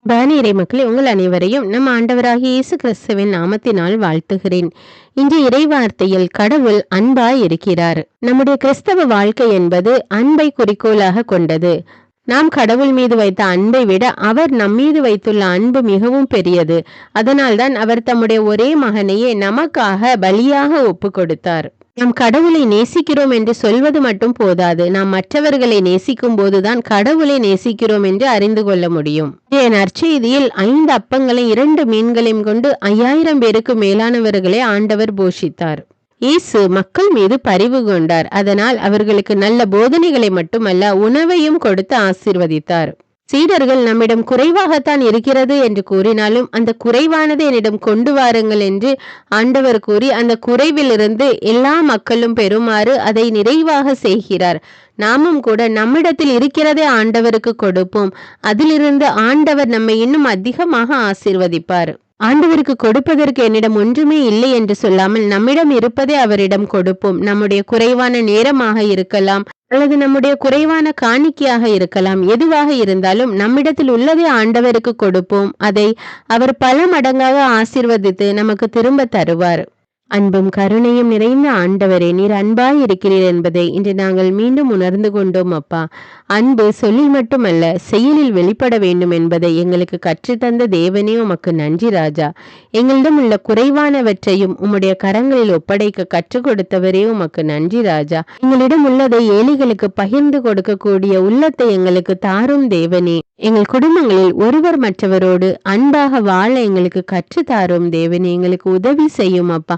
பானியரை மக்களே, உங்கள் அனைவரையும் நம் ஆண்டவராகிய இயேசு கிறிஸ்துவின் நாமத்தினால் வாழ்த்துகிறேன். இன்று இறைவார்த்தையில் கடவுள் அன்பாய் இருக்கிறார். நம்முடைய கிறிஸ்தவ வாழ்க்கை என்பது அன்பை குறிக்கோளாக கொண்டது. நாம் கடவுள் மீது வைத்த அன்பை விட அவர் நம்மீது வைத்துள்ள அன்பு மிகவும் பெரியது. அதனால்தான் அவர் தம்முடைய ஒரே மகனையே நமக்காக பலியாக ஒப்பு கொடுத்தார். நாம் கடவுளை நேசிக்கிறோம் என்று சொல்வது மட்டும் போதாது. நாம் மற்றவர்களை நேசிக்கும் போதுதான் கடவுளை நேசிக்கிறோம் என்று அறிந்து கொள்ள முடியும். நற்செய்தியில் 5 அப்பங்களையும் 2 மீன்களையும் கொண்டு 5000 பேருக்கு மேலானவர்களை ஆண்டவர் போஷித்தார். இயேசு மக்கள் மீது பரிவு கொண்டார். அதனால் அவர்களுக்கு நல்ல போதனைகளை மட்டுமல்ல, உணவையும் கொடுத்து ஆசீர்வதித்தார். சீடர்கள் நம்மிடம் குறைவாகத்தான் இருக்கிறது என்று கூறினாலும் அந்த குறைவானதை என்னிடம் கொண்டு வாருங்கள் என்று ஆண்டவர் கூறி அந்த குறைவிலிருந்து எல்லா மக்களும் பெறுமாறு அதை நிறைவாக செய்கிறார். நாமும் கூட நம்மிடத்தில் இருக்கிறதே ஆண்டவருக்கு கொடுப்போம். அதிலிருந்து ஆண்டவர் நம்மை இன்னும் அதிகமாக ஆசீர்வதிப்பார். ஆண்டவருக்கு கொடுப்பதற்கு என்னிடம் ஒன்றுமே இல்லை என்று சொல்லாமல் நம்மிடம் இருப்பதை அவரிடம் கொடுப்போம். நம்முடைய குறைவான நேரமாக இருக்கலாம், அல்லது நம்முடைய குறைவான காணிக்கையாக இருக்கலாம். எதுவாக இருந்தாலும் நம்மிடத்தில் உள்ளதை ஆண்டவருக்கு கொடுப்போம். அதை அவர் பல மடங்காக ஆசீர்வதித்து நமக்கு திரும்ப தருவார். அன்பும் கருணையும் நிறைந்த ஆண்டவரே, நீர் அன்பாய் இருக்கிறீர் என்பதை இன்று நாங்கள் மீண்டும் உணர்ந்து கொண்டோம் அப்பா. அன்பு சொல்லில் மட்டுமல்ல, செயலில் வெளிப்பட வேண்டும் என்பதை எங்களுக்கு கற்றுத்தந்த தேவனே, உமக்கு நன்றி ராஜா. எங்களிடம் உள்ள குறைவானவற்றையும் உம்முடைய கரங்களில் ஒப்படைக்க கற்றுக் கொடுத்தவரே, உமக்கு நன்றி ராஜா. எங்களிடம் உள்ளதை ஏழைகளுக்கு பகிர்ந்து கொடுக்கக்கூடிய உள்ளத்தை எங்களுக்கு தாரும் தேவனே. எங்கள் குடும்பங்களில் ஒருவர் மற்றவரோடு அன்பாக வாழ எங்களுக்கு கற்றுத்தாரும் தேவனே. எங்களுக்கு உதவி செய்யும் அப்பா.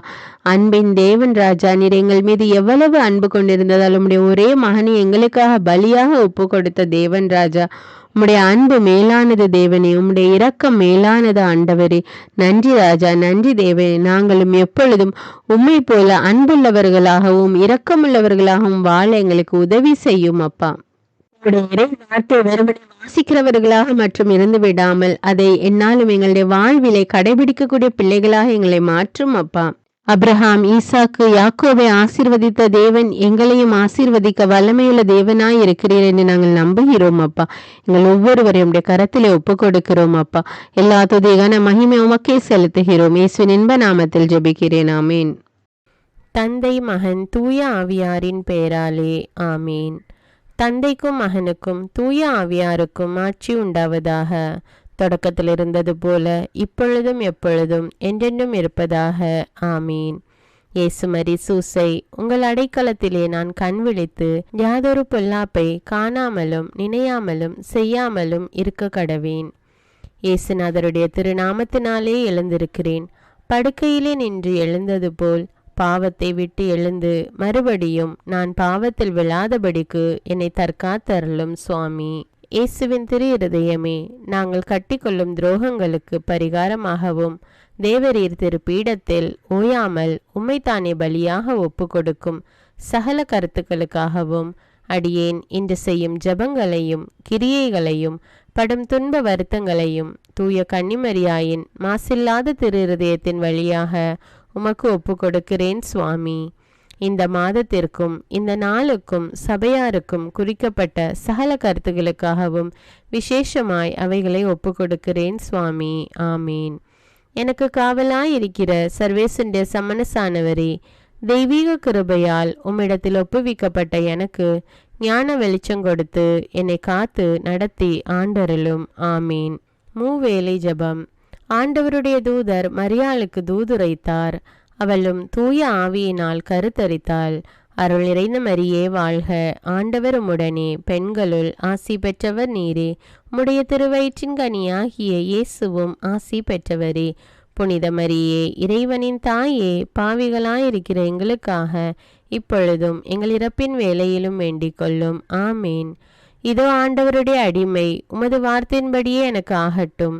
அன்பின் தேவன் ராஜா, நீர் எங்கள் மீது எவ்வளவு அன்பு கொண்டிருந்ததால் உம்முடைய ஒரே மகனை எங்களுக்காக பலியாக ஒப்பு கொடுத்த தேவன் ராஜா. உம்முடைய அன்பு மேலானது தேவனே, உம்முடைய இரக்கம் மேலானது ஆண்டவரே. நன்றி ராஜா, நன்றி தேவனே. நாங்களும் எப்பொழுதும் உம்மை போல அன்புள்ளவர்களாகவும் இரக்கமுள்ளவர்களாகவும் வாழ எங்களுக்கு உதவி செய்யும் அப்பா. இறை வார்த்தை வெறுமனே வாசிக்கிறவர்களாக மற்றும் இருந்து விடாமல் அதை என்னாலும் எங்களுடைய வாழ்விலை கடைபிடிக்கக்கூடிய பிள்ளைகளாக எங்களை மாற்றும் அப்பா. அப்ரஹாம், ஈசாக்கு, யாக்கோவை ஆசீர்வதித்த தேவன் எங்களையும் ஆசீர்வதிக்க வல்லமையுள்ள தேவனாய் இருக்கிறீர் என்று நாங்கள் நம்புகிறோம் அப்பா. எங்கள் ஒவ்வொருவரையும் உடைய கரத்திலே ஒப்பு கொடுக்கிறோம் அப்பா. எல்லா துதிகான மகிமை உமக்கே செலுத்துகிறோம். இயேசுவின் இன்ப நாமத்தில் ஜெபிக்கிறேன், ஆமீன். தந்தை, மகன், தூய ஆவியாரின் பெயராலே ஆமீன். தந்தைக்கும் மகனுக்கும் தூய ஆவியாருக்கும் ஆட்சி உண்டாவதாக. தொடக்கத்தில் இருந்தது போல இப்பொழுதும் எப்பொழுதும் என்றென்றும் இருப்பதாக ஆமீன். இயேசுமரி சூசை, உங்கள் அடைக்கலத்திலே நான் கண் விழித்து யாதொரு பொல்லாப்பை காணாமலும் நினையாமலும் செய்யாமலும் இருக்க கடவேன். இயேசுநாதருடைய திருநாமத்தினாலே எழுந்திருக்கிறேன். படுக்கையிலே நின்று எழுந்தது போல் பாவத்தை விட்டு எழுந்து மறுபடியும் நான் பாவத்தில் விழாதபடிக்கு என்னை தற்காத்தருளும் சுவாமி. இயேசுவின் திரு இருதயமே, நாங்கள் கட்டிக்கொள்ளும் துரோகங்களுக்கு பரிகாரமாகவும் தேவரீர் திரு பீடத்தில் ஓயாமல் உம்மைத்தானே பலியாக ஒப்பு கொடுக்கும் சகல கருத்துக்களுக்காகவும் அடியேன் இன்று செய்யும் ஜபங்களையும் கிரியைகளையும் படும் துன்ப வருத்தங்களையும் தூய கன்னிமரியாயின் மாசில்லாத திரு இருதயத்தின் வழியாக உமக்கு ஒப்பு கொடுக்கிறேன் சுவாமி. இந்த மாதத்திற்கும் இந்த நாளுக்கும் சபையாருக்கும் குறிக்கப்பட்ட சகல கருத்துகளுக்காகவும் விசேஷமாய் அவைகளை ஒப்பு கொடுக்கிறேன் சுவாமி. ஆமீன். எனக்கு காவலாயிருக்கிற சர்வேசனுடைய சமனசானவரே, தெய்வீக கிருபையால் உம்மிடத்தில் ஒப்புவிக்கப்பட்ட எனக்கு ஞான வெளிச்சம் கொடுத்து என்னை காத்து நடத்தி ஆண்டருளும். ஆமீன். மூவேளை ஜபம். ஆண்டவருடைய தூதர் மரியாளுக்கு தூதுரைத்தார். அவளும் தூய ஆவியினால் கருத்தரித்தாள். அருள் நிறைந்த மரியே வாழ்க, ஆண்டவர் உம்முடனே, பெண்களுள் ஆசி பெற்றவர் நீரே. உம்முடைய திருவயிற்றின் கனியாகிய இயேசுவும் ஆசி பெற்றவரே. புனித மரியே, இறைவனின் தாயே, பாவிகளாயிருக்கிற எங்களுக்காக இப்பொழுதும் எங்கள் இறப்பின் வேளையிலும் வேண்டிக் கொள்ளும். ஆமேன். இதோ ஆண்டவருடைய அடிமை, உமது வார்த்தையின்படியே எனக்கு ஆகட்டும்.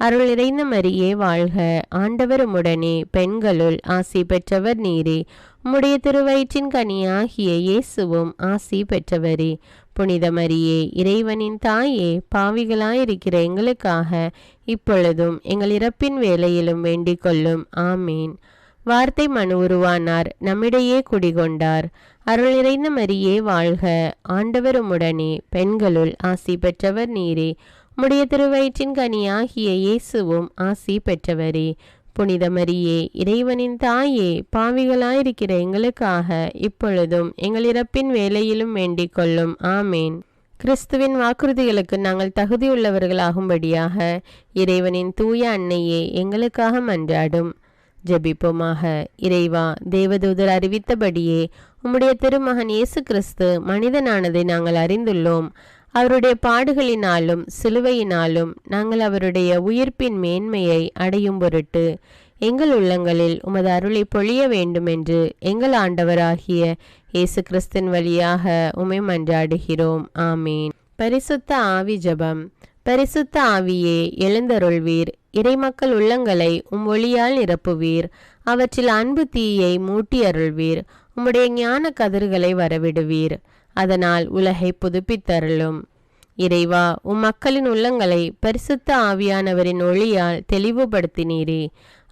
அருள் நிறைந்த மரியே வாழ்க, ஆண்டவர் உம்முடனே, பெண்களுள் ஆசி பெற்றவர் நீரே. உம்முடைய திருவயிற்றின் கனியாகிய இயேசுவும் ஆசி பெற்றவரே. புனித மரியே, இறைவனின் தாயே, பாவிகளாயிருக்கிற எங்களுக்காக இப்பொழுதும் எங்கள் இறப்பின் வேளையிலும் வேண்டிக் கொள்ளும். ஆமீன். வார்த்தை மனு உருவானார், நம்மிடையே குடிகொண்டார். அருள் நிறைந்த மரியே வாழ்க, ஆண்டவர் உம்முடனே, பெண்களுள் ஆசி பெற்றவர் நீரே. உம்முடைய திருவயிற்றின் கனியாகிய இயேசுவும் ஆசி பெற்றவரே. புனித மரியே, இறைவனின் தாயே, பாவிகளாயிருக்கிற எங்களுக்காக இப்பொழுதும் எங்கள் இறப்பின் வேளையிலும் வேண்டிக் கொள்ளும். ஆமேன். கிறிஸ்துவின் வாக்குறுதிகளுக்கு நாங்கள் தகுதியுள்ளவர்களாகும்படியாக இறைவனின் தூய அன்னையே எங்களுக்காக மன்றாடும். ஜெபிப்போமாக. இறைவா, தேவதூதர் அறிவித்தபடியே உம்முடைய திருமகன் இயேசு கிறிஸ்து மனிதனானதை நாங்கள் அறிந்துள்ளோம். அவருடைய பாடுகளினாலும் சிலுவையினாலும் நாங்கள் அவருடைய உயிர்ப்பின் மேன்மையை அடையும் பொருட்டு எங்கள் உள்ளங்களில் உமது அருளை பொழிய வேண்டுமென்று எங்கள் ஆண்டவராகிய இயேசு கிறிஸ்தின் வழியாக உம்மை மன்றாடுகிறோம். ஆமீன். பரிசுத்த ஆவி ஜெபம். பரிசுத்த ஆவியே, எழுந்தருள்வீர். இறைமக்கள் உள்ளங்களை ஒளியால் நிரப்புவீர். அவற்றில் அன்பு தீயை மூட்டி அருள்வீர். உம்முடைய ஞான கதிர்களை வரவிடுவீர். அதனால் உலகை புதுப்பித்தருளும். இறைவா, மக்களின் உள்ளங்களை பரிசுத்த ஆவியானவரின் ஒளியால் தெளிவுபடுத்தினீரே.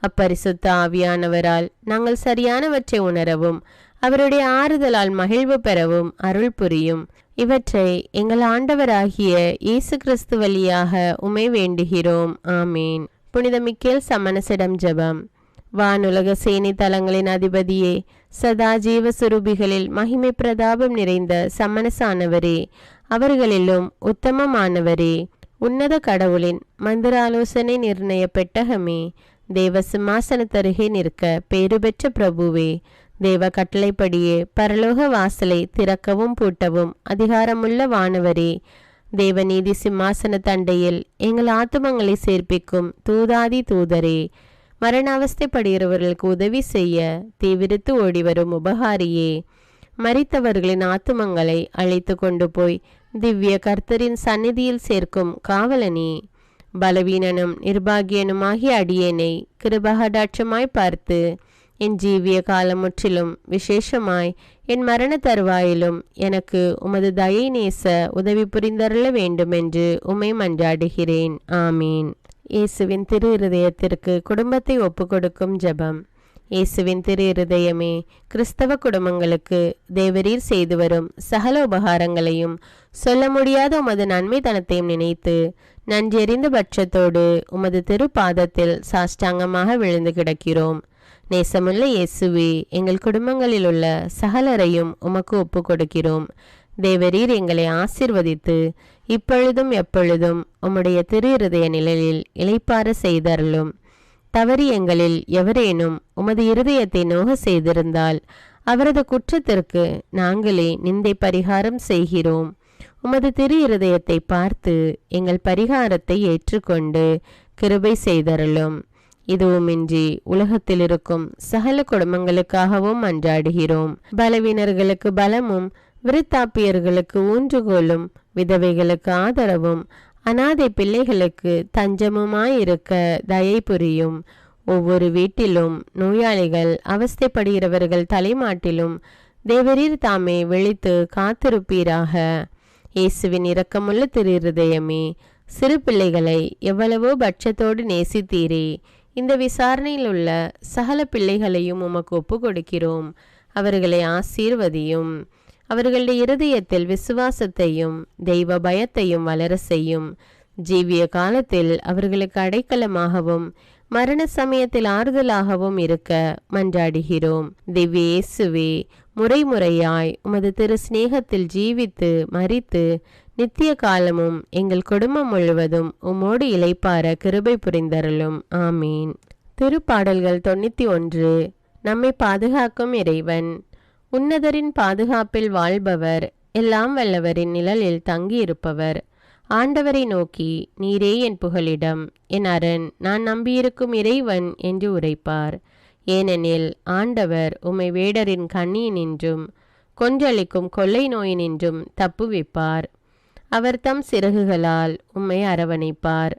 அப்பரிசுத்த ஆவியானவரால் நாங்கள் சரியானவற்றை உணரவும் அவருடைய ஆறுதலால் மகிழ்வு பெறவும் அருள் புரியும். இவற்றை எங்கள் ஆண்டவராகிய இயேசு கிறிஸ்து வழியாக உம்மை வேண்டுகிறோம். ஆமீன். புனித மிக்கேல் சமணசிடம் ஜெபம். வானுலக சேனை தலங்களின் அதிபதியே, சதா ஜீவ சுரூபிகளில் மகிமை பிரதாபம் நிறைந்த சமணசானவரே, அவர்களிலும் உத்தமமானவரே, உன்னத கடவுளின் மந்திராலோசனை நிர்ணய பெட்டகமே, தேவ சிம்மாசனத்தருகே நிற்க பேறு பெற்ற பிரபுவே, தேவ கட்டளைப்படியே பரலோக வாசலை திறக்கவும் பூட்டவும் அதிகாரமுள்ள வானவரே, தேவநீதி சிம்மாசன தண்டையில் எங்கள் ஆத்துமங்களை சேர்ப்பிக்கும் தூதாதி தூதரே, மரண அவஸ்தைப்படுகிறவர்களுக்கு உதவி செய்ய தீவிரித்து ஓடிவரும் உபகாரியே, மரித்தவர்களின் ஆத்துமங்களை அழைத்து கொண்டு போய் திவ்ய கர்த்தரின் சந்நிதியில் சேர்க்கும் காவலனே, பலவீனனும் நிர்பாகியனுமாகிய அடியேனை கிருபகடாட்சமாய் பார்த்து என் ஜீவிய காலம் முற்றிலும் விசேஷமாய் என் மரண தருவாயிலும் எனக்கு உமது தயை நேச உதவி புரிந்தருள வேண்டுமென்று உம்மை மன்றாடுகிறேன். ஆமீன். இயேசுவின் திரு இருதயத்திற்கு குடும்பத்தை ஒப்புக்கொடுக்கும் ஜெபம். இயேசுவின் திரு இருதயமே, கிறிஸ்தவ குடும்பங்களுக்கு தேவரீர் செய்து வரும் சகல உபகாரங்களையும் சொல்ல முடியாத உமது நன்மைத்தனத்தையும் நினைத்து நன்றெறிந்த பட்சத்தோடு உமது திருப்பாதத்தில் சாஷ்டாங்கமாக விழுந்து கிடக்கிறோம். நேசமுள்ள இயேசுவே, எங்கள் குடும்பங்களில் உள்ள சகலரையும் உமக்கு ஒப்பு கொடுக்கிறோம். தேவரீர் எங்களை ஆசீர்வதித்து இப்பொழுதும் எப்பொழுதும் உம்முடைய திரு இருதய நிழலில் இளைப்பாற செய்தருளும். தவறி எங்களில் எவரேனும் உமது இருதயத்தை நோக செய்திருந்தால் அவரது குற்றத்திற்கு நாங்களே நிந்தை பரிகாரம் செய்கிறோம். உமது திரு இருதயத்தை பார்த்து எங்கள் பரிகாரத்தை ஏற்றுக்கொண்டு கிருபை செய்தருளும். இதுவுமின்றி உலகத்தில் இருக்கும் சகல குடும்பங்களுக்காகவும் மன்றாடுகிறோம். பலவீனர்களுக்கு பலமும், விருத்தாப்பியர்களுக்கு ஊன்றுகோலும், விதவைகளுக்கு ஆதரவும், அநாதை பிள்ளைகளுக்கு தஞ்சமுமாயிருக்க தயை புரியும். ஒவ்வொரு வீட்டிலும் நோயாளிகள் அவஸ்தைப்படுகிறவர்கள் தலைமாட்டிலும் தேவரீர் தாமே விழித்து காத்திருப்பீராக. இயேசுவின் இரக்கமுள்ள திரு இருதயமே, சிறு பிள்ளைகளை எவ்வளவோ பட்சத்தோடு நேசித்தீரே. இந்த விசாரணையில் உள்ள சகல பிள்ளைகளையும் உமக்கு ஒப்பு கொடுக்கிறோம். அவர்களை ஆசீர்வதியும். அவர்களுடைய இருதயத்தில் விசுவாசத்தையும் தெய்வ பயத்தையும் வளர செய்யும். ஜீவிய காலத்தில் அவர்களுக்கு அடைக்கலமாகவும் மரண சமயத்தில் ஆறுதலாகவும் இருக்க மன்றாடுகிறோம். திவ்ய இயேசுவே, முறைமுறையாய் உமது திரு சிநேகத்தில் ஜீவித்து மரித்து நித்திய காலமும் எங்கள் குடும்பம் முழுவதும் உம்மோடு இளைப்பார கிருபை புரிந்தருளும். ஆமீன். திருப்பாடல்கள் 91. நம்மை பாதுகாக்கும் இறைவன். உன்னதரின் பாதுகாப்பில் வாழ்பவர், எல்லாம் வல்லவரின் நிழலில் தங்கியிருப்பவர். ஆண்டவரை நோக்கி, நீரே என் புகலிடம், என் அரண், நான் நம்பியிருக்கும் இறைவன் என்று உரைப்பார். ஏனெனில் ஆண்டவர் உம்மை வேடரின் கண்ணியினின்றும் கொன்றளிக்கும் கொள்ளை நோயினின்றும் தப்புவிப்பார். அவர் தம் சிறகுகளால் உம்மை அரவணைப்பார்.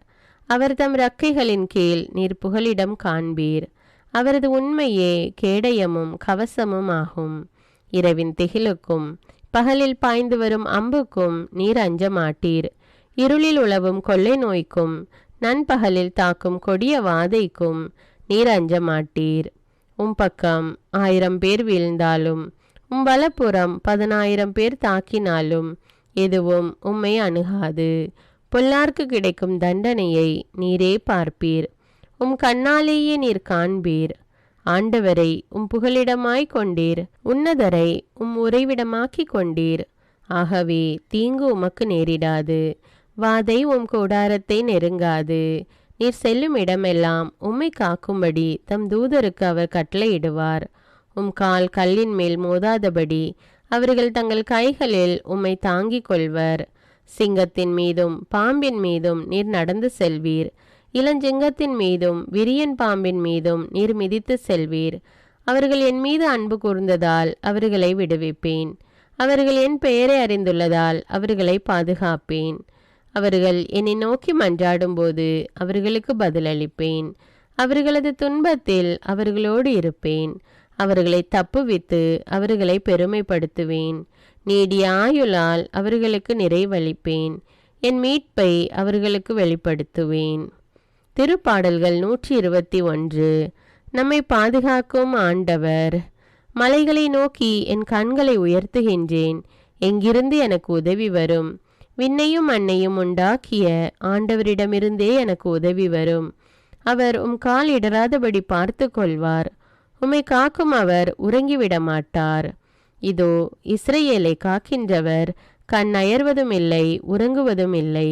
அவர் தம் இறக்கைகளின் கீழ் நீர் புகலிடம் காண்பீர். அவரது உண்மையே கேடயமும் கவசமும் ஆகும். இரவின் திகிலுக்கும் பகலில் பாய்ந்து வரும் அம்புக்கும் நீர் அஞ்ச மாட்டீர். இருளில் உழவும் கொள்ளை நோய்க்கும் நண்பகலில் தாக்கும் கொடிய வாதைக்கும் நீர் அஞ்ச மாட்டீர். உம் பக்கம் 1000 பேர் வீழ்ந்தாலும் உம் வலப்புறம் 10,000 பேர் தாக்கினாலும் எதுவும் உம்மை அணுகாது. பொல்லார்க்கு கிடைக்கும் தண்டனையை நீரே பார்ப்பீர். உம் கண்ணாலேயே நீர் காண்பீர். ஆண்டவரை உம் புகலிடமாய் கொண்டீர். உன்னதரை உம் உறைவிடமாக்கி கொண்டீர். ஆகவே தீங்கு உமக்கு நேரிடாது. வாதை உம் கூடாரத்தை நெருங்காது. நீர் செல்லும் இடமெல்லாம் உம்மை காக்கும்படி தம் தூதருக்கு அவர் கட்டளையிடுவார். உம் கால் கல்லின் மேல் மோதாதபடி அவர்கள் தங்கள் கைகளில் உம்மை தாங்கிக் கொள்வர். சிங்கத்தின் மீதும் பாம்பின் மீதும் நீர் நடந்து செல்வீர். இளஞ்சிங்கத்தின் மீதும் விரியன் பாம்பின் மீதும் நீர் மிதித்து செல்வீர். அவர்கள் என் மீது அன்பு கூர்ந்ததால் அவர்களை விடுவிப்பேன். அவர்கள் என் பெயரை அறிந்துள்ளதால் அவர்களை பாதுகாப்பேன். அவர்கள் என்னை நோக்கி மன்றாடும்போது அவர்களுக்கு பதிலளிப்பேன். அவர்களது துன்பத்தில் அவர்களோடு இருப்பேன். அவர்களை தப்புவித்து அவர்களை பெருமைப்படுத்துவேன். நீடிய ஆயுளால் அவர்களுக்கு நிறைவளிப்பேன். என் மீட்பை அவர்களுக்கு வெளிப்படுத்துவேன். திருப்பாடல்கள் 121. நம்மை பாதுகாக்கும் ஆண்டவர். மலைகளை நோக்கி என் கண்களை உயர்த்துகின்றேன். எங்கிருந்து எனக்கு உதவி வரும்? விண்ணையும் மண்ணையும் உண்டாக்கிய ஆண்டவரிடமிருந்தே எனக்கு உதவி வரும். அவர் உம் கால் இடராதபடி பார்த்து கொள்வார். உம்மை காக்கும் அவர் உறங்கிவிட மாட்டார். இதோ இஸ்ரவேலை காக்கின்றவர் கண் அயர்வதும் இல்லை, உறங்குவதும் இல்லை.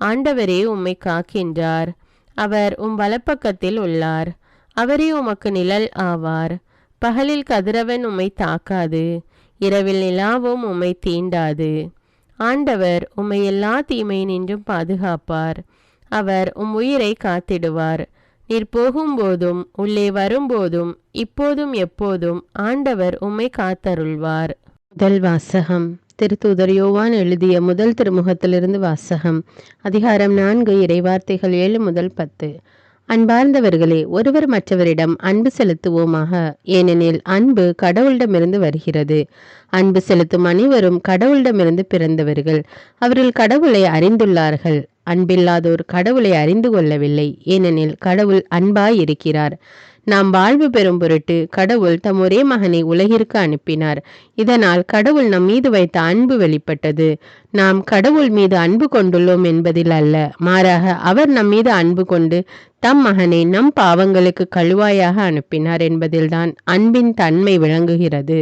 ஆண்டவரே உம்மை காக்கின்றார். அவர் உம் வலப்பக்கத்தில் உள்ளார். அவரே உமக்கு நிழல் ஆவார். பகலில் கதிரவன் உம்மை தாக்காது, இரவில் நிலாவும் உம்மை தீண்டாது. ஆண்டவர் உம்மை எல்லா தீமையினின்றும் பாதுகாப்பார். அவர் உம் உயிரை காத்திடுவார். நீர் போகும்போதும் உள்ளே வரும்போதும் இப்போதும் எப்போதும் ஆண்டவர் உம்மை காத்தருள்வார். முதல் வாசகம். திருத்தூதர் யோவான் எழுதிய முதல் திருமுகத்திலிருந்து வாசகம். அதிகாரம் 4, இறைவார்த்தைகள் 7 முதல் 10. அன்பார்ந்தவர்களே, ஒருவர் மற்றவரிடம் அன்பு செலுத்துவோமாக. ஏனெனில் அன்பு கடவுளிடமிருந்து வருகிறது. அன்பு செலுத்தும் அனைவரும் கடவுளிடமிருந்து பிறந்தவர்கள். அவர்கள் கடவுளை அறிந்துள்ளார்கள். அன்பில்லாதோர் கடவுளை அறிந்து கொள்ளவில்லை. ஏனெனில் கடவுள் அன்பாய் இருக்கிறார். நாம் வாழ்வு பெறும் பொருட்டு கடவுள் தம் ஒரே மகனை உலகிற்கு அனுப்பினார். இதனால் கடவுள் நம் மீது வைத்த அன்பு வெளிப்பட்டது. நாம் கடவுள் மீது அன்பு கொண்டுள்ளோம் என்பதில் அல்ல, மாறாக அவர் நம் மீது அன்பு கொண்டு தம் மகனை நம் பாவங்களுக்கு கழுவாயாக அனுப்பினார் என்பதில்தான் அன்பின் தன்மை விளங்குகிறது.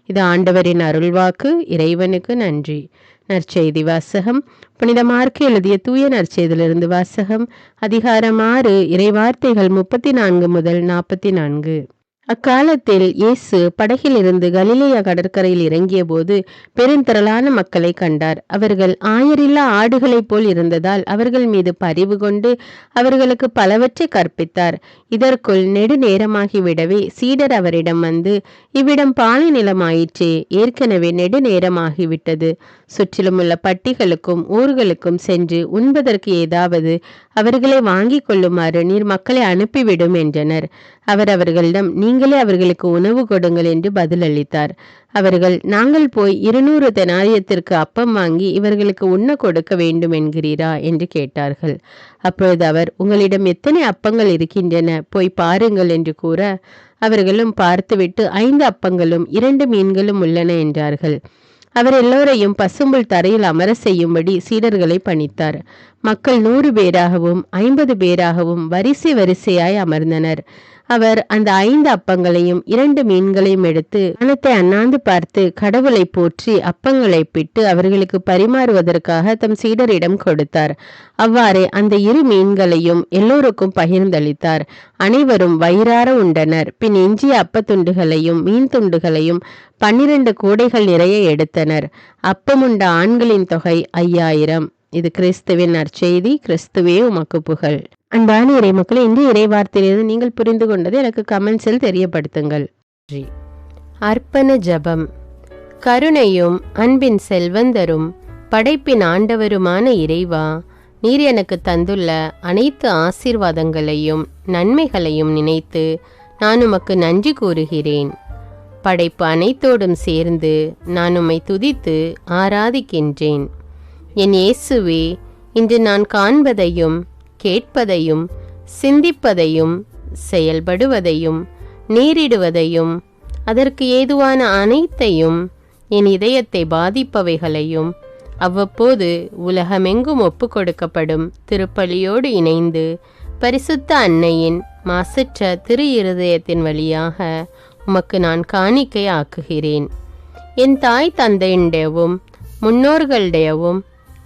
இது ஆண்டவரின் அருள்வாக்கு. இறைவனுக்கு நன்றி. நற்செய்தி வாசகம். புனித மார்க்கு எழுதிய தூய நற்செய்தியிலிருந்து வாசகம். அதிகாரம் 6, இறைவார்த்தைகள் 34 முதல் 44. அக்காலத்தில் இயேசு படகிலிருந்து கலிலேயா கடற்கரையில் இறங்கிய போது பெருந்திரளான மக்களை கண்டார். அவர்கள் ஆயரில்லா ஆடுகளைப் போல் இருந்ததால் அவர்கள் மீது பரிவு கொண்டு அவர்களுக்கு பலவற்றை கற்பித்தார். இதற்குள் நெடுநேரமாகிவிடவே சீடர் அவரிடம் வந்து, இவ்விடம் பாலை நிலமாயிற்றே, ஏற்கனவே நெடுநேரமாகிவிட்டது. சுற்றிலும் உள்ள பட்டிகளுக்கும் ஊர்களுக்கும் சென்று உண்பதற்கு ஏதாவது அவர்களை வாங்கிக் கொள்ளுமாறு நீர் மக்களை அனுப்பிவிடும் என்றனர். அவர் அவர்களிடம், நீங்களே அவர்களுக்கு உணவு கொடுங்கள் என்று பதிலளித்தார். அவர்கள், நாங்கள் போய் 200 தெனாரியத்திற்கு அப்பம் வாங்கி இவர்களுக்கு உண்ண கொடுக்க வேண்டும் என்கிறீரா என்று கேட்டார்கள். அப்பொழுது அவர், உங்களிடம் எத்தனை அப்பங்கள் இருக்கின்றன, போய் பாருங்கள் என்று கூற, அவர்களும் பார்த்துவிட்டு 5 அப்பங்களும் 2 மீன்களும் உள்ளன என்றார்கள். அவர் எல்லோரையும் பசும்புல் தரையில் அமர செய்யும்படி சீடர்களை பணித்தார். மக்கள் 100 பேராகவும் 50 பேராகவும் வரிசை வரிசையாய் அமர்ந்தனர். அவர் அந்த 5 அப்பங்களையும் 2 மீன்களையும் எடுத்து வானத்தை அண்ணாந்து பார்த்து கடவுளை போற்றி அப்பங்களை பிட்டு அவர்களுக்கு பரிமாறுவதற்காக தம் சீடரிடம் கொடுத்தார். அவ்வாறே அந்த 2 மீன்களையும் எல்லோருக்கும் பகிர்ந்தளித்தார். அனைவரும் வயிறார உண்டனர். பின் எஞ்சிய அப்பத்துண்டுகளையும் மீன் துண்டுகளையும் 12 கூடைகள் நிறைய எடுத்தனர். அப்பமுண்ட ஆண்களின் தொகை 5000. இது கிறிஸ்துவின் நற்செய்தி. கிறிஸ்துவே உமக்கு புகழ். அன்பான இறைமக்களே, இந்த இறைவார்த்தையிலிருந்து நீங்கள் புரிந்து கொண்டதை எனக்கு கமெண்ட்ஸில் தெரியப்படுத்துங்கள். அர்ப்பண ஜபம். கருணையும் அன்பின் செல்வந்தரும் படைப்பின் ஆண்டவருமான இறைவா, நீர் எனக்கு தந்துள்ள அனைத்து ஆசீர்வாதங்களையும் நன்மைகளையும் நினைத்து நான் உமக்கு நன்றி கூறுகிறேன். படைப்பு அனைத்தோடும் சேர்ந்து நான் உம்மை துதித்து ஆராதிக்கின்றேன். என் இயேசுவே, இன்று நான் காண்பதையும் கேட்பதையும் சிந்திப்பதையும் செயல்படுவதையும் நேரிடுவதையும் அதற்கு ஏதுவான அனைத்தையும் என் இதயத்தை பாதிப்பவைகளையும் அவ்வப்போது உலகமெங்கும் ஒப்பு கொடுக்கப்படும் திருப்பலியோடு இணைந்து பரிசுத்த அன்னையின் மாசற்ற திரு இருதயத்தின் வழியாக உமக்கு நான் காணிக்கை ஆக்குகிறேன். என் தாய் தந்தையுடையவும் முன்னோர்களுடையவும்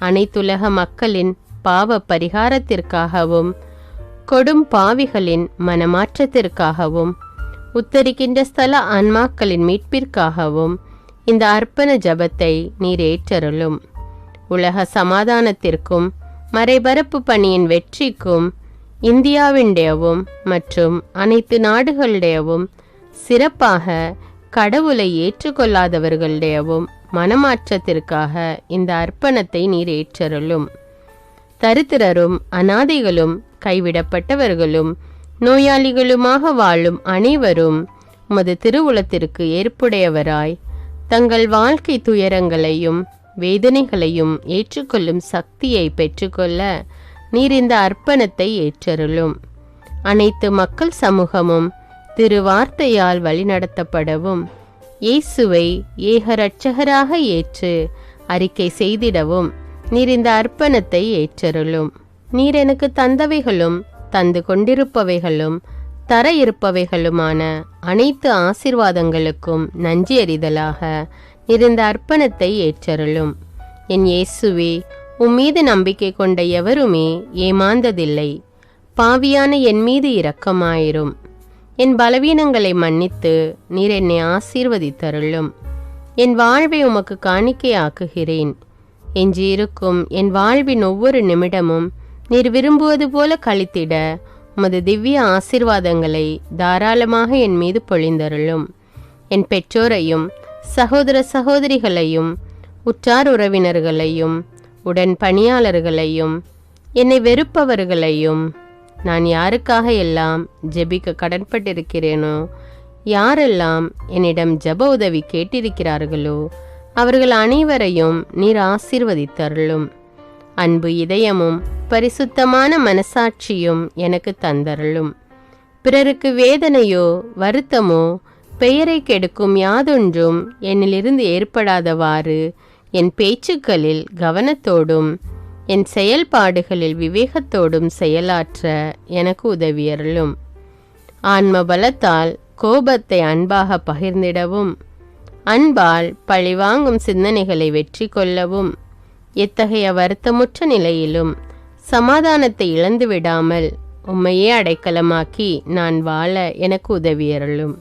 அனைத்துலக மக்களின் பாவ பரிகாரத்திற்காகவும் கொடும் பாவிகளின் மனமாற்றத்திற்காகவும் உத்தரிக்கின்ற ஸ்தல ஆன்மாக்களின் மீட்பிற்காகவும் இந்த அர்ப்பண ஜபத்தை நீர் ஏற்றருளும். உலக சமாதானத்திற்கும் மறைபரப்பு பணியின் வெற்றிக்கும் இந்தியாவினுடையவும் மற்றும் அனைத்து நாடுகளுடையவும் சிறப்பாக கடவுளை ஏற்றுக்கொள்ளாதவர்களுடையவும் மனமாற்றத்திற்காக இந்த அர்ப்பணத்தை நீர் ஏற்றருளும். தரித்திரரும் அனாதைகளும் கைவிடப்பட்டவர்களும் நோயாளிகளுமாக வாழும் அனைவரும் உமது திருவுளத்திற்கு ஏற்புடையவராய் தங்கள் வாழ்க்கை துயரங்களையும் வேதனைகளையும் ஏற்றுக்கொள்ளும் சக்தியை பெற்றுக்கொள்ள நீர் இந்த அர்ப்பணத்தை ஏற்றருளும். அனைத்து மக்கள் சமூகமும் திருவார்த்தையால் வழிநடத்தப்படவும் இயேசுவை ஏக இரட்சகராக ஏற்று அறிக்கை செய்திடவும் நீர் இந்த அர்ப்பணத்தை ஏற்றருளும். நீர் எனக்கு தந்தவைகளும் தந்து கொண்டிருப்பவைகளும் தர இருப்பவைகளுமான அனைத்து ஆசீர்வாதங்களுக்கும் நன்றி அறிதலாக நீர் இந்த அர்ப்பணத்தை ஏற்றருளும். என் இயேசுவே, உம்மீது நம்பிக்கை கொண்ட எவருமே ஏமாந்ததில்லை. பாவியான என் மீது இரக்கமாயிரும். என் பலவீனங்களை மன்னித்து நீர் என்னை ஆசீர்வதித்தருளும். என் வாழ்வை உமக்கு காணிக்கையாக்குகிறேன். எஞ்சியிருக்கும் என் வாழ்வின் ஒவ்வொரு நிமிடமும் நீர் விரும்புவது போல கழித்திட உமது திவ்ய ஆசீர்வாதங்களை தாராளமாக என் மீது பொழிந்தருளும். என் பெற்றோரையும் சகோதர சகோதரிகளையும் உற்றார் உறவினர்களையும் உடன் பணியாளர்களையும் என்னை வெறுப்பவர்களையும் நான் யாருக்காக எல்லாம் ஜெபிக்க கடன்பட்டிருக்கிறேனோ, யாரெல்லாம் என்னிடம் ஜெப உதவி கேட்டிருக்கிறார்களோ அவர்கள் அனைவரையும் நீர் ஆசீர்வதித்தருளும். அன்பு இதயமும் பரிசுத்தமான மனசாட்சியும் எனக்கு தந்தருளும். பிறருக்கு வேதனையோ வருத்தமோ பெயரை கெடுக்கும் யாதொன்றும் என்னிலிருந்து ஏற்படாதவாறு என் பேச்சுக்களில் கவனத்தோடும் என் செயல்பாடுகளில் விவேகத்தோடும் செயலாற்ற எனக்கு உதவியருளும். ஆன்ம பலத்தால் கோபத்தை அன்பாக பகிர்ந்திடவும் அன்பால் பழிவாங்கும் சிந்தனைகளை வெற்றி கொள்ளவும் எத்தகைய வருத்தமுற்ற நிலையிலும் சமாதானத்தை இழந்து விடாமல் உம்மையே அடைக்கலமாக்கி நான் வாழ எனக்கு உதவியருளும்.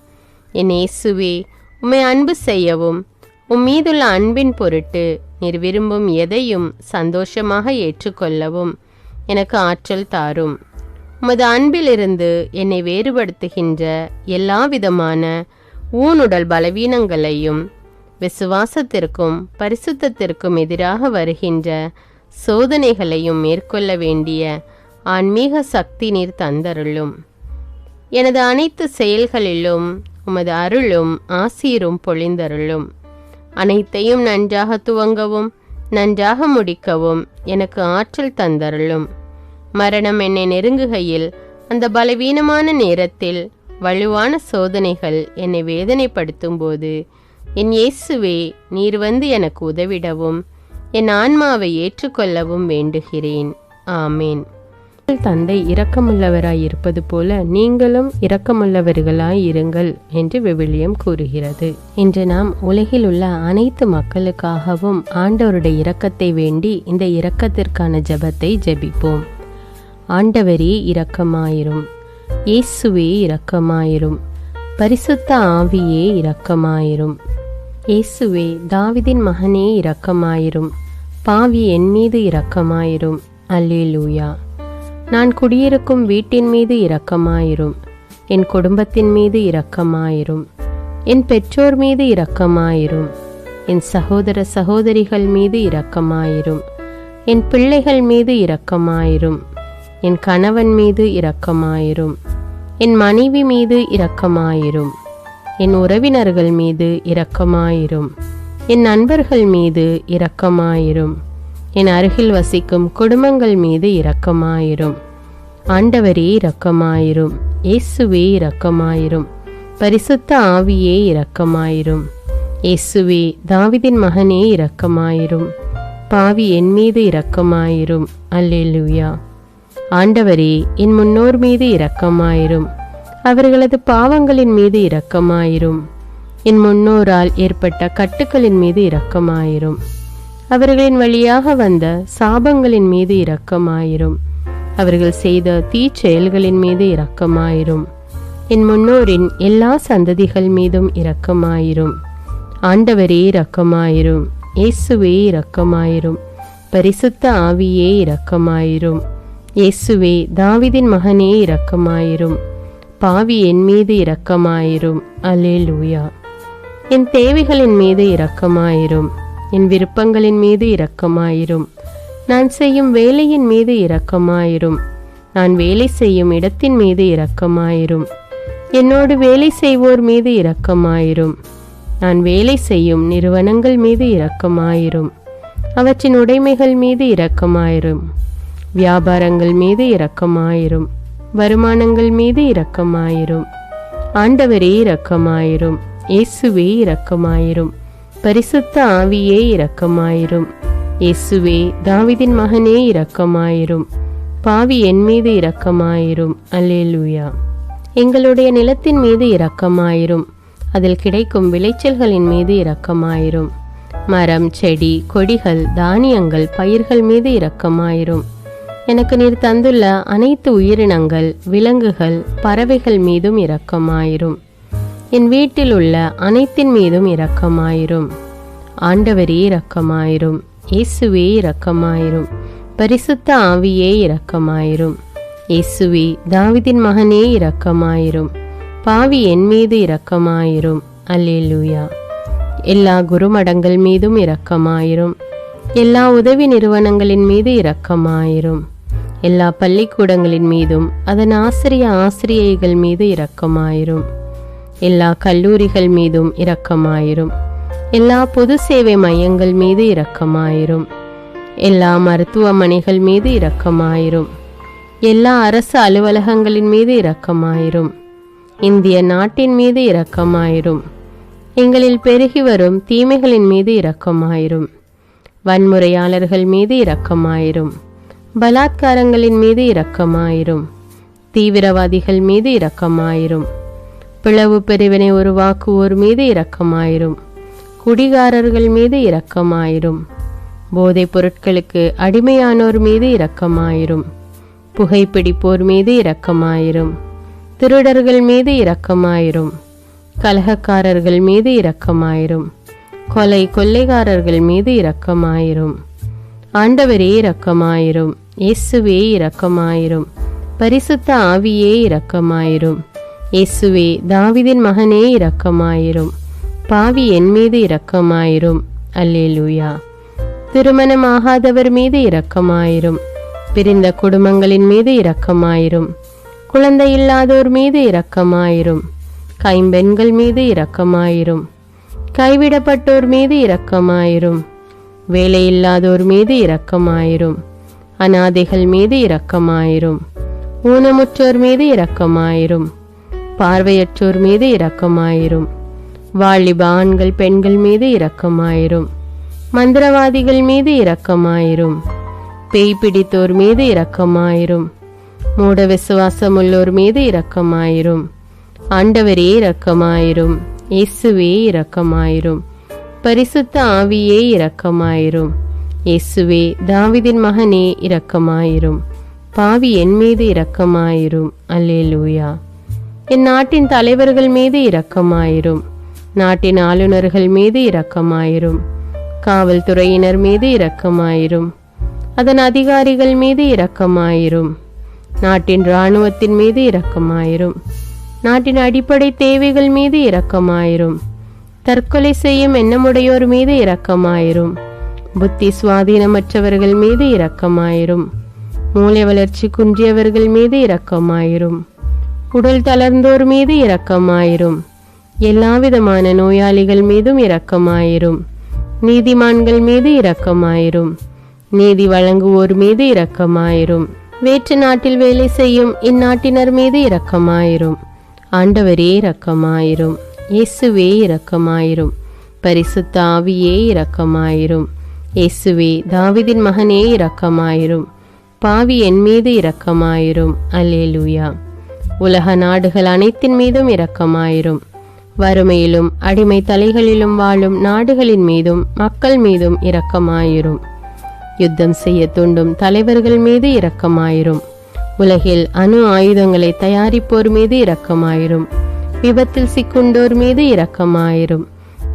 என் இயேசுவே, உம்மை அன்பு செய்யவும் உம்மீதுள்ள அன்பின் பொருட்டு நீர் விரும்பும் எதையும் சந்தோஷமாக ஏற்றுக்கொள்ளவும் எனக்கு ஆற்றல் தாரும். உமது அன்பிலிருந்து என்னை வேறுபடுத்துகின்ற எல்லா விதமான ஊனுடல் பலவீனங்களையும் விசுவாசத்திற்கும் பரிசுத்தத்திற்கும் எதிராக வருகின்ற சோதனைகளையும் மேற்கொள்ள வேண்டிய ஆன்மீக சக்தி நீர் தந்தருளும். எனது அனைத்து செயல்களிலும் உமது அருளும் ஆசீரும் பொழிந்தருளும். அனைத்தையும் நன்றாக துவங்கவும் நன்றாக முடிக்கவும் எனக்கு ஆற்றல் தந்தருளும். மரணம் என்னை நெருங்குகையில் அந்த பலவீனமான நேரத்தில் வலுவான சோதனைகள் என்னை வேதனைப்படுத்தும் போது என் இயேசுவே, நீர் வந்து எனக்கு உதவிடவும் என் ஆன்மாவை ஏற்றுக்கொள்ளவும் வேண்டுகிறேன். ஆமேன். தந்தை இரக்கமுள்ளவராய் இருப்பது போல நீங்களும் இரக்கமுள்ளவர்களாய் இருங்கள் என்று விவிலியம் கூறுகிறது. இன்று நாம் உலகில் உள்ள அனைத்து மக்களுக்காகவும் ஆண்டவருடைய இரக்கத்தை வேண்டி இந்த இரக்கத்திற்கான ஜெபத்தை ஜெபிப்போம். ஆண்டவரே இரக்கமாயிரும். இயேசுவே இரக்கமாயிரும். பரிசுத்த ஆவியே இரக்கமாயிரும். இயேசுவே, தாவீதின் மகனே இரக்கமாயிரும். பாவி என் மீது இரக்கமாயிரும். அல்லேலூயா. நான் குடியிருக்கும் வீட்டின் மீது இரக்கமாயிரும். என் குடும்பத்தின் மீது இரக்கமாயிரும். என் பெற்றோர் மீது இரக்கமாயிரும். என் சகோதர சகோதரிகள் மீது இரக்கமாயிரும். என் பிள்ளைகள் மீது இரக்கமாயிரும். என் கணவன் மீது இரக்கமாயிரும். என் மனைவி மீது இரக்கமாயிரும். என் உறவினர்கள் மீது இரக்கமாயிரும். என் நண்பர்கள் மீது இரக்கமாயிரும். என் அருகில் வசிக்கும் குடும்பங்கள் மீது இரக்கமாயிரும். ஆண்டவரே இரக்கமாயிரும். இயேசுவே இரக்கமாயிரும். பரிசுத்த ஆவியே இரக்கமாயிரும். இயேசுவே, தாவீதின் மகனே இரக்கமாயிரும். பாவி என் மீது இரக்கமாயிரும். அல்லேலூயா. ஆண்டவரே, என் முன்னோர் மீது இரக்கமாயிரும். அவர்களது பாவங்களின் மீது இரக்கமாயிரும். என் முன்னோரால் ஏற்பட்ட கட்டுக்களின் மீது இரக்கமாயிரும். அவர்களின் வழியாக வந்த சாபங்களின் மீது இரக்கமாயிரும். அவர்கள் செய்த தீச்செயல்களின் மீது இரக்கமாயிரும். என் முன்னோரின் எல்லா சந்ததிகள் மீதும் இரக்கமாயிரும். ஆண்டவரே இரக்கமாயிரும். இயேசுவே இரக்கமாயிரும். பரிசுத்த ஆவியே இரக்கமாயிரும். இயேசுவே, தாவீதின் மகனே இரக்கமாயிரும். பாவி என் மீது இரக்கமாயிரும். அல்லேலூயா. என் தேவைகளின் மீது இரக்கமாயிரும். என் விருப்பங்களின் மீது இரக்கமாயிரும். நான் செய்யும் வேலையின் மீது இரக்கமாயிரும். நான் வேலை செய்யும் இடத்தின் மீது இரக்கமாயிரும். என்னோடு வேலை செய்வோர் மீது இரக்கமாயிரும். நான் வேலை செய்யும் நிறுவனங்கள் மீது இரக்கமாயிரும். அவற்றின் உடைமைகள் மீது இரக்கமாயிரும். வியாபாரங்கள் மீது இரக்கமாயிரும். வருமானங்கள் மீது இரக்கமாயிரும். ஆண்டவரே இரக்கமாயிரும். இயேசுவே இரக்கமாயிரும். பரிசுத்த ஆவியே இரக்கமாயிரும். இயேசுவே, தாவீதின் மகனே இரக்கமாயிரும். பாவி என் மீது இரக்கமாயிரும். அல்லேலூயா. எங்களுடைய நிலத்தின் மீது இரக்கமாயிரும். அதில் கிடைக்கும் விளைச்சல்களின் மீது இரக்கமாயிரும். மரம், செடி, கொடிகள், தானியங்கள், பயிர்கள் மீது இரக்கமாயிரும். எனக்கு நீர் தந்துள்ள அனைத்து உயிரினங்கள், விலங்குகள், பறவைகள் மீதும் இரக்கமாயிரும். என் வீட்டில் உள்ள அனைத்தின் மீதும் இரக்கமாயிரும். ஆண்டவரே இரக்கமாயிரும். இயேசுவே இரக்கமாயிரும். பரிசுத்த ஆவியே இரக்கமாயிரும். இயேசுவே, தாவீதின் மகனே இரக்கமாயிரும். பாவி என் மீது இரக்கமாயிரும். அல்லேலூயா. எல்லா குருமடங்கள் மீதும் இரக்கமாயிரும். எல்லா உதவி நிறுவனங்களின் மீது இரக்கமாயிரும். எல்லா பள்ளிக்கூடங்களின் மீதும் அதன் ஆசிரியைகள் மீது இரக்கமாயிரும். எல்லா கல்லூரிகள் மீதும் இரக்கமாயிரும். எல்லா பொது சேவை மையங்கள் மீது இரக்கமாயிரும். எல்லா மருத்துவமனைகள் மீது இரக்கமாயிரும். எல்லா அரசு அலுவலகங்களின் மீது இரக்கமாயிரும். இந்திய நாட்டின் மீது இரக்கமாயிரும். எங்களில் பெருகி வரும் தீமைகளின் மீது இரக்கமாயிரும். வன்முறையாளர்கள் மீது இரக்கமாயிரும். பலாத்காரங்களின் மீது இரக்கமாயிரும். தீவிரவாதிகள் மீது இரக்கமாயிரும். பிளவு பிரிவினை உருவாக்குவோர் மீது இரக்கமாயிரும். குடிகாரர்கள் மீது இரக்கமாயிரும். போதைப் பொருட்களுக்கு அடிமையானோர் மீது இரக்கமாயிரும். புகைப்பிடிப்போர் மீது இரக்கமாயிரும். திருடர்கள் மீது இரக்கமாயிரும். கலகக்காரர்கள் மீது இரக்கமாயிரும். கொள்ளைக்காரர்கள் மீது இரக்கமாயிரும். ஆண்டவரே இரக்கமாயிரும். இயேசுவே இரக்கமாயிரும். பரிசுத்த ஆவியே இரக்கமாயிரும். இயேசுவே, தாவீதின் மகனே இரக்கமாயிரும். பாவி என் மீது இரக்கமாயிரும். அல்லேலூயா. திருமணமாகாதவர் மீது இரக்கமாயிரும். பிரிந்த குடும்பங்களின் மீது இரக்கமாயிரும். குழந்தை இல்லாதோர் மீது இரக்கமாயிரும். கைம்பெண்கள் மீது இரக்கமாயிரும். கைவிடப்பட்டோர் மீது இரக்கமாயிரும். வேலையில்லாதோர் மீது இரக்கமாயிரும். அநாதைகள் மீது இரக்கமாயிரும். ஊனமுற்றோர் மீது இரக்கமாயிரும். பார்வையற்றோர் மீது இரக்கமாயிரும். வாலிப ஆண்கள் பெண்கள் மீது இரக்கமாயிரும். மந்திரவாதிகள் மீது இரக்கமாயிரும். பேய் பிடித்தோர் மீது இரக்கமாயிரும். மூட விசுவாசமுள்ளோர் மீது இரக்கமாயிரும். ஆண்டவரே இரக்கமாயிரும். இயேசுவே இரக்கமாயிரும். பரிசுத்த ஆவியே இரக்கமாயிரும். இயேசுவே, தாவீதின் மகனே இரக்கமாயிரும். பாவி என் மீது இரக்கமாயிரும். அல்லேலூயா. என் நாட்டின் தலைவர்கள் மீது இரக்கமாயிரும். நாட்டின் ஆளுநர்கள் மீது இரக்கமாயிரும். காவல்துறையினர் மீது இரக்கமாயிரும். அதன் அதிகாரிகள் மீது இரக்கமாயிரும். நாட்டின் இராணுவத்தின் மீது இரக்கமாயிரும். நாட்டின் அடிப்படை தேவைகள் மீது இரக்கமாயிரும். தற்கொலை செய்யும் எண்ணமுடையோர் மீது இரக்கமாயிரும். புத்தி சுவாதீனமற்றவர்கள் மீது இரக்கமாயிரும். மூளை வளர்ச்சி குன்றியவர்கள் மீது இரக்கமாயிரும். உடல் தளர்ந்தோர் மீது இரக்கமாயிரும். எல்லாவிதமான நோயாளிகள் மீதும் இரக்கமாயிரும். நீதிமான்கள் மீது இரக்கமாயிரும். நீதி வழங்குவோர் மீது இரக்கமாயிரும். வேற்று நாட்டில் வேலை செய்யும் இந்நாட்டினர் மீது இரக்கமாயிரும். ஆண்டவரே இரக்கமாயிரும். இயேசுவே இரக்கமாயிரும். பரிசுத்த ஆவியே இரக்கமாயிரும். இயேசுவே தாவீதின் மகனே இரக்கமாயிரும். பாவி என் மீது இரக்கமாயிரும். அல்லேலூயா. உலக நாடுகள் அனைத்தின் மீதும் இரக்கமாயிரும். வறுமையிலும் அடிமை தலைகளிலும் வாழும் நாடுகளின் மீதும் மக்கள் மீதும் இரக்கமாயிரும். யுத்தம் செய்ய தூண்டும் தலைவர்கள் மீது இரக்கமாயிரும். உலகில் அணு ஆயுதங்களை தயாரிப்போர் மீது இரக்கமாயிரும். விபத்தில் சிக்குண்டோர் மீது இரக்கமாயிரும்.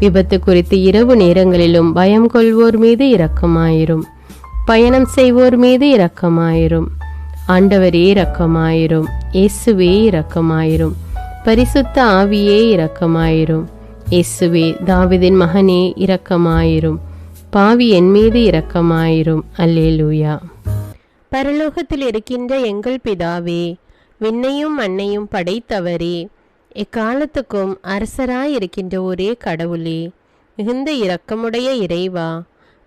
விபத்து குறித்து இரவு நேரங்களிலும் பயம் கொள்வோர் மீது இரக்கமாயிரும். பயணம் செய்வோர் மீது இரக்கமாயிரும். ஆண்டவரே இரக்கமாயிரும். இயேசுவே இரக்கமாயிரும். பரிசுத்த ஆவியே இரக்கமாயிரும். இயேசுவே தாவீதின் மகனே இரக்கமாயிரும். பாவி என் மீது இரக்கமாயிரும். அல்லேலூயா. பரலோகத்தில் இருக்கின்ற எங்கள் பிதாவே, விண்ணையும் மண்ணையும் படைத்தவரே, எக்காலத்துக்கும் அரசராயிருக்கின்ற ஒரே கடவுளே, மிகுந்த இரக்கமுடைய இறைவா,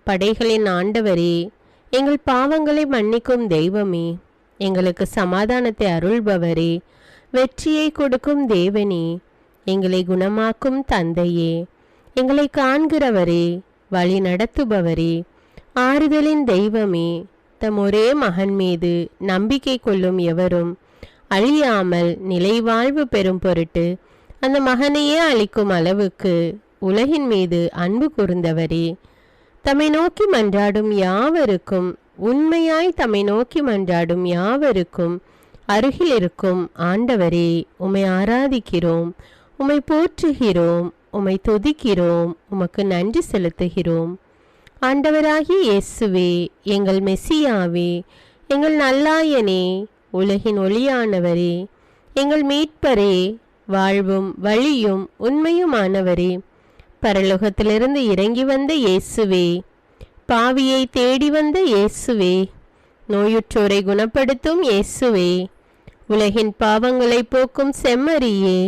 படைகளின் ஆண்டவரே, எங்கள் பாவங்களை மன்னிக்கும் தெய்வமே, எங்களுக்கு சமாதானத்தை அருள்பவரே, வெற்றியை கொடுக்கும் தேவனே, எங்களை குணமாக்கும் தந்தையே, எங்களை காண்கிறவரே, வழி நடத்துபவரே, ஆறுதலின் தெய்வமே, தம் ஒரே மகன் மீது நம்பிக்கை கொள்ளும் எவரும் அழியாமல் நிலைவாழ்வு பெறும் பொருட்டு அந்த மகனையே அளிக்கும் அளவுக்கு உலகின் மீது அன்பு கூர்ந்தவரே, தம்மை நோக்கி மன்றாடும் யாவருக்கும், உண்மையாய் தம்மை நோக்கி மன்றாடும் யாவருக்கும் அருகில் இருக்கும் ஆண்டவரே, உம்மை ஆராதிக்கிறோம், உம்மை போற்றுகிறோம், உம்மை துதிக்கிறோம், உமக்கு நன்றி செலுத்துகிறோம். ஆண்டவராகிய இயேசுவே, எங்கள் மெசியாவே, எங்கள் நல்லாயனே, உலகின் ஒளியானவரே, எங்கள் மீட்பரே, வாழ்வும் வழியும் உண்மையுமானவரே, பரலோகத்திலிருந்து இறங்கி வந்த இயேசுவே, பாவியை தேடி வந்த இயேசுவே, நோயுற்றோரை குணப்படுத்தும் இயேசுவே, உலகின் பாவங்களை போக்கும் செம்மறியே,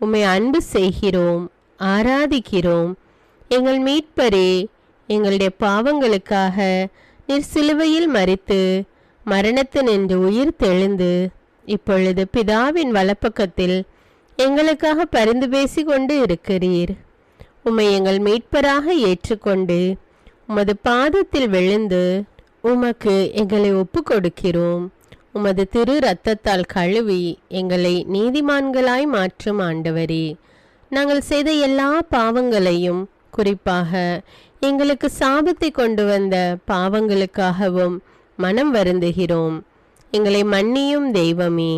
உம்மை அன்பு செய்கிறோம், ஆராதிக்கிறோம். எங்கள் மீட்பரே, எங்களுடைய பாவங்களுக்காக நீர் சிலுவையில் மரித்து மரணத்தினின்று உயிர் தெழுந்து இப்பொழுது பிதாவின் வலப்பக்கத்தில் எங்களுக்காக பரிந்து பேசி கொண்டு இருக்கிறீர். உம்மை எங்கள் மீட்பராக ஏற்றுக்கொண்டு உமது பாதத்தில் விழுந்து உமக்கு எங்களை ஒப்பு கொடுக்கிறோம். உமது திரு இரத்தத்தால் கழுவி எங்களை நீதிமான்களாய் மாற்றும் ஆண்டவரே, நாங்கள் செய்த எல்லா பாவங்களையும், குறிப்பாக எங்களுக்கு சாபத்தை கொண்டு வந்த பாவங்களுக்காகவும் மனம் வருந்துகிறோம். எங்களை மன்னியும் தெய்வமே,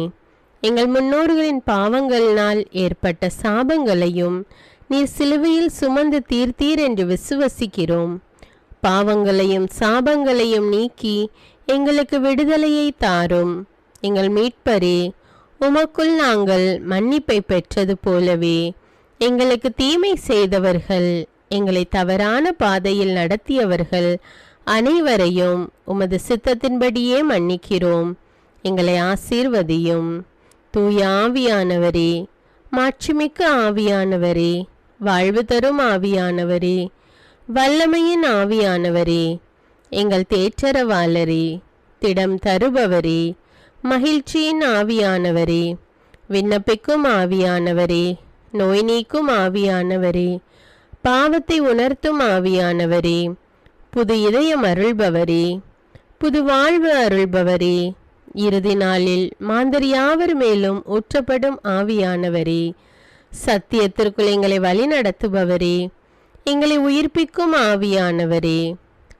எங்கள் முன்னோர்களின் பாவங்களினால் ஏற்பட்ட சாபங்களையும் நீர் சிலுவையில் சுமந்து தீர்த்தீர் என்று விசுவசிக்கிறோம். பாவங்களையும் சாபங்களையும் நீக்கி எங்களுக்கு விடுதலையை தாரும். எங்கள் மீட்பரே, உமக்குள் நாங்கள் மன்னிப்பை பெற்றது போலவே எங்களுக்கு தீமை செய்தவர்கள், எங்களை தவறான பாதையில் நடத்தியவர்கள் அனைவரையும் உமது சித்தத்தின்படியே மன்னிக்கிறோம். எங்களை ஆசீர்வதியும். தூய ஆவியானவரே, மாட்சிமிக்க ஆவியானவரே, வாழ்வு தரும் ஆவியானவரே, வல்லமையின் ஆவியானவரே, எங்கள் தேற்றரவாளரே, திடம் தருபவரே, மகிழ்ச்சியின் ஆவியானவரே, விண்ணப்பிக்கும் ஆவியானவரே, நோய் நீக்கும் ஆவியானவரே, பாவத்தை உணர்த்தும் ஆவியானவரே, புது இதயம் அருள்பவரே, புது வாழ்வு அருள்பவரே, இறுதி நாளில் மாந்தர் யாவர் மேலும் ஊற்றப்படும் ஆவியானவரே, சத்தியத்திற்குள் எங்களை வழி நடத்துபவரே, எங்களை உயிர்ப்பிக்கும் ஆவியானவரே,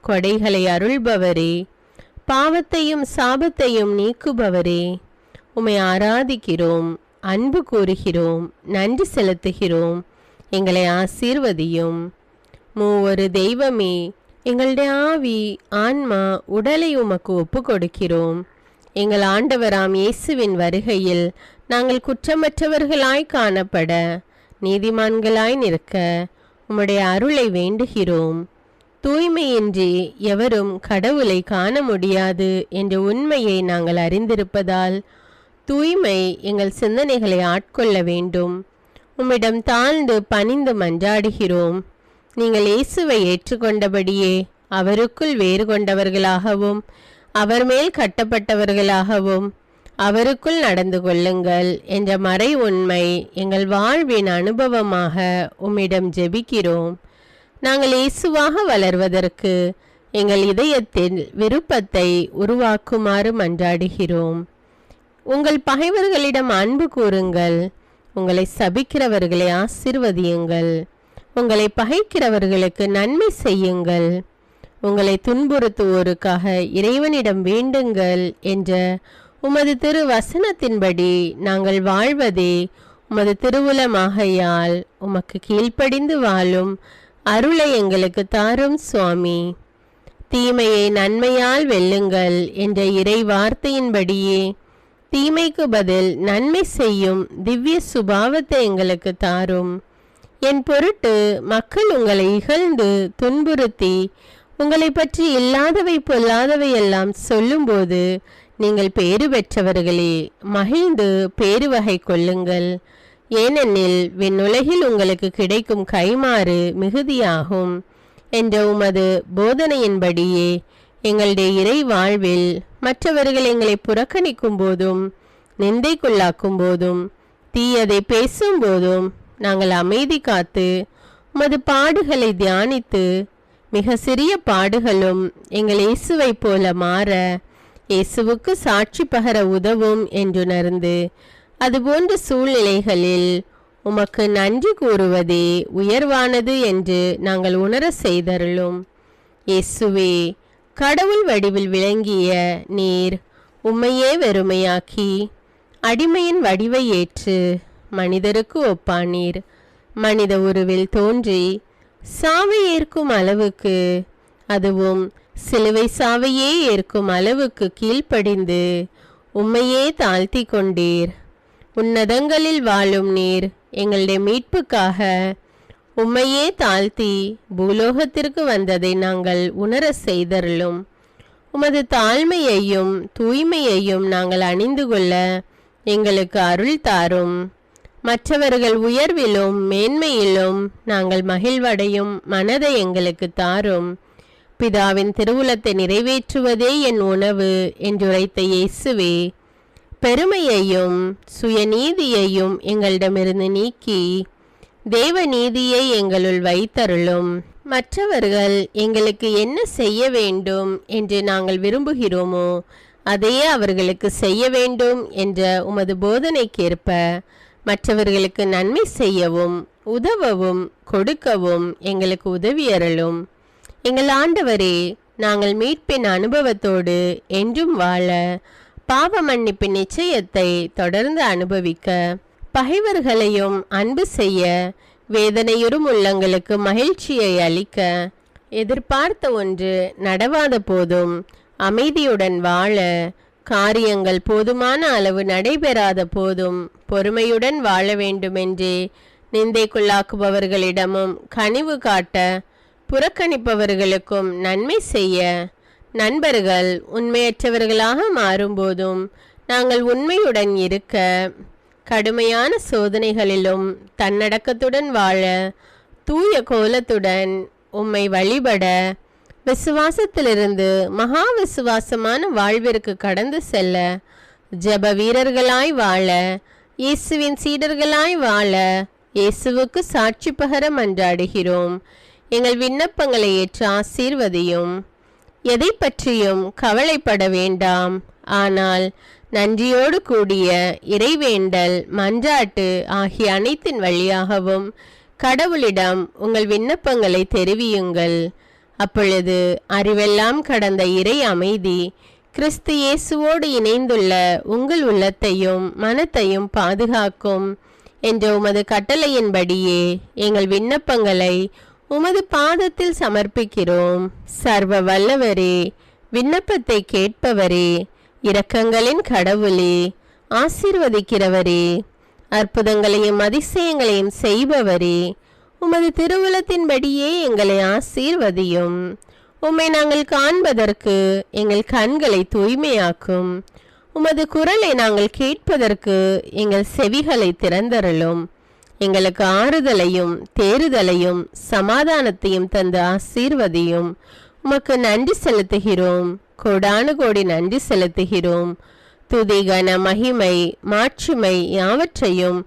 கொடைகளை அருள்பவரே, பாவத்தையும் சாபத்தையும் நீக்குபவரே, உம்மை ஆராதிக்கிறோம், அன்பு கூறுகிறோம், நன்றி செலுத்துகிறோம். எங்களை ஆசீர்வதியும். மூவொரு தெய்வமே, எங்களுடைய ஆவி, ஆன்மா, உடலை உமக்கு ஒப்பு கொடுக்கிறோம். எங்கள் ஆண்டவராம் இயேசுவின் வருகையில் நாங்கள் குற்றமற்றவர்களாய் காணப்பட, நீதிமான்களாய் நிற்க உம்முடைய அருளை வேண்டுகிறோம். தூய்மையின்றி எவரும் கடவுளை காண முடியாது என்ற உண்மையை நாங்கள் அறிந்திருப்பதால் தூய்மை எங்கள் சிந்தனைகளை ஆட்கொள்ள வேண்டும். உம்மிடம் தாழ்ந்து பணிந்து மன்றாடுகிறோம். நீங்கள் இயேசுவை ஏற்றுக்கொண்டபடியே அவருக்குள் வேறு கொண்டவர்களாகவும் அவர் மேல் கட்டப்பட்டவர்களாகவும் அவருக்குள் நடந்து கொள்ளுங்கள் என்ற மறை உண்மை எங்கள் வாழ்வின் அனுபவமாக உம்மிடம் ஜெபிக்கிறோம். நாங்கள் இயேசுவாக வளர்வதற்கு எங்கள் இதயத்தில் விருப்பத்தை உருவாக்குமாறு மன்றாடுகிறோம். உங்கள் பகைவர்களிடம் அன்பு கூறுங்கள், உங்களை சபிக்கிறவர்களை ஆசீர்வதியுங்கள், உங்களை பகைக்கிறவர்களுக்கு நன்மை செய்யுங்கள், உங்களை துன்புறுத்துவோருக்காக இறைவனிடம் வேண்டுங்கள் என்ற உமது திரு வசனத்தின்படி நாங்கள் வாழ்வதே உமது திருவுலமாகையால் உமக்கு கீழ்ப்படிந்து வாழும் அருளை எங்களுக்கு தாரும் சுவாமி. தீமையை நன்மையால் வெல்லுங்கள் என்ற இறை வார்த்தையின்படியே தீமைக்கு பதில் நன்மை செய்யும் திவ்ய சுபாவத்தை எங்களுக்கு தாரும். என் பொருட்டு மக்கள் உங்களை இகழ்ந்து துன்புறுத்தி உங்களை பற்றி இல்லாதவை பொல்லாதவை எல்லாம் சொல்லும்போது நீங்கள் பேறு பெற்றவர்களே, மகிழ்ந்து பேருவகை கொள்ளுங்கள். ஏனெனில் விண்ணுலகில் உங்களுக்கு கிடைக்கும் கைமாறு மிகுதியாகும் என்ற உமது போதனையின்படியே எங்களுடைய இறை வாழ்வில் மற்றவர்கள் எங்களை புறக்கணிக்கும் போதும் நிந்தைக்குள்ளாக்கும் போதும் தீயதை பேசும்போதும் நாங்கள் அமைதி காத்து உமது பாடுகளை தியானித்து மிக சிறிய பாடுகளும் எங்கள் இயேசுவை போல மாற இயேசுவுக்கு சாட்சி பகர உதவும் என்றுணர்ந்து அதுபோன்ற சூழ்நிலைகளில் உமக்கு நன்றி கூறுவதே உயர்வானது என்று நாங்கள் உணர செய்தருளும். இயேசுவே, கடவுள் வடிவில் விளங்கிய நீர் உம்மையே வெறுமையாக்கி அடிமையின் வடிவை ஏற்று மனிதருக்கு ஒப்பானீர். மனித உருவில் தோன்றி சாவை ஏற்கும் அளவுக்கு, அதுவும் சிலுவை சாவையே ஏற்கும் அளவுக்கு கீழ்ப்படிந்து உம்மையே தாழ்த்தி கொண்டீர். உன்னதங்களில் வாழும் நீர் எங்களுடைய மீட்புக்காக உம்மையே தாழ்த்தி பூலோகத்திற்கு வந்ததை நாங்கள் உணர செய்தருளும். உமது தாழ்மையையும் தூய்மையையும் நாங்கள் அணிந்து கொள்ள எங்களுக்கு அருள் தாரும். மற்றவர்கள் உயர்விலும் மேன்மையிலும் நாங்கள் மகிழ்வடையும் மனதை எங்களுக்கு தாரும். பிதாவின் திருவுலத்தை நிறைவேற்றுவதே என் உணவு என்றுரைத்த இயேசுவே, பெருமையையும் சுயநீதியையும் எங்களிடமிருந்து நீக்கி தேவ நீதியை எங்களுள் வைத்தருளும். மற்றவர்கள் எங்களுக்கு என்ன செய்ய வேண்டும் என்று நாங்கள் விரும்புகிறோமோ அதையே அவர்களுக்கு செய்ய வேண்டும் என்ற உமது போதனைக்கேற்ப மற்றவர்களுக்கு நன்மை செய்யவும் உதவவும் கொடுக்கவும் எங்களுக்கு உதவியருளும். எங்கள் ஆண்டவரே, நாங்கள் மீட்பின் அனுபவத்தோடு என்றும் வாழ, பாவ மன்னிப்பின் நிச்சயத்தை தொடர்ந்து அனுபவிக்க, பகைவர்களையும் அன்பு செய்ய, வேதனையுறும் உள்ளங்களுக்கு மகிழ்ச்சியை அளிக்க, எதிர்பார்த்த ஒன்று நடவாத போதும் அமைதியுடன் வாழ, காரியங்கள் போதுமான அளவு நடைபெறாத போதும் பொறுமையுடன் வாழ வேண்டுமென்றே நிந்தைக்குள்ளாக்குபவர்களிடமும் கனிவு காட்ட, புறக்கணிப்பவர்களுக்கும் நன்மை செய்ய, நண்பர்கள் உண்மையற்றவர்களாக மாறும்போதும் நாங்கள் உண்மையுடன் இருக்க, கடுமையான சோதனைகளிலும் தன்னடக்கத்துடன் வாழ, தூய கோலத்துடன் உம்மை வழிபட, விசுவாசத்திலிருந்து மகா விசுவாசமான வாழ்விற்கு கடந்து செல்ல, ஜெப வீரர்களாய் வாழ, இயேசுவின் சீடர்களாய் வாழ இயேசுவுக்கு சாட்சி பகர மன்றாடுகிறோம். எங்கள் விண்ணப்பங்களை ஏற்று ஆசீர்வதியும். எதை பற்றியும் கவலைப்பட வேண்டாம். ஆனால் நன்றியோடு கூடிய இறைவேண்டல், மன்றாட்டு ஆகிய அனைத்தின் வழியாகவும் கடவுளிடம் உங்கள் விண்ணப்பங்களை தெரிவியுங்கள். அப்பொழுது அறிவெல்லாம் கடந்த இறை அமைதி கிறிஸ்து இயேசுவோடு இணைந்துள்ள உங்கள் உள்ளத்தையும் மனத்தையும் பாதுகாக்கும் என்ற உமது கட்டளையின்படியே எங்கள் விண்ணப்பங்களை உமது பாதத்தில் சமர்ப்பிக்கிறோம். சர்வ வல்லவரே, விண்ணப்பத்தை கேட்பவரே, இரக்கங்களின் கடவுளே, ஆசீர்வதிக்கிறவரே, அற்புதங்களையும் அதிசயங்களையும் செய்பவரே, உமது திருவுலத்தின்படியே எங்களை ஆசீர்வதியும். உம்மை நாங்கள் காண்பதற்கு எங்கள் கண்களை தூய்மையாக்கும். உமது குரலை நாங்கள் கேட்பதற்கு எங்கள் செவிகளை திறந்தருளும். எங்களுக்கு ஆறுதலையும் தேறுதலையும் சமாதானத்தையும் தந்து ஆசீர்வதியும். உமக்கு நன்றி செலுத்துகிறோம், கோடானு கோடி நன்றி செலுத்துகிறோம். துதி, கன, மகிமை, மாட்சிமை யாவற்றையும்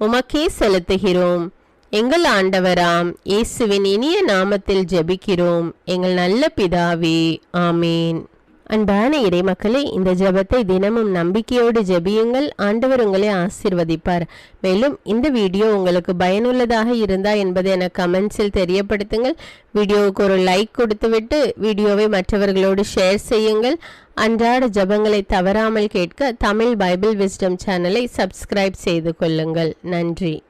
உமக்கே செலுத்துகிறோம். எங்கள் ஆண்டவராம் இயேசுவின் இனிய நாமத்தில் ஜெபிக்கிறோம் எங்கள் நல்ல பிதாவே, ஆமேன். அன்பான இறைமக்களே, இந்த ஜெபத்தை தினமும் நம்பிக்கையோடு ஜெபியுங்கள். ஆண்டவர் உங்களை ஆசீர்வதிப்பார். மேலும் இந்த வீடியோ உங்களுக்கு பயனுள்ளதாக இருந்தா என்பதை எனக்கு கமெண்ட்ஸில் தெரியப்படுத்துங்கள். வீடியோவுக்கு ஒரு லைக் கொடுத்துவிட்டு வீடியோவை மற்றவர்களோடு ஷேர் செய்யுங்கள். அன்றாட ஜெபங்களை தவறாமல் கேட்க தமிழ் பைபிள் விஸ்டம் சேனலை சப்ஸ்கிரைப் செய்து கொள்ளுங்கள். நன்றி.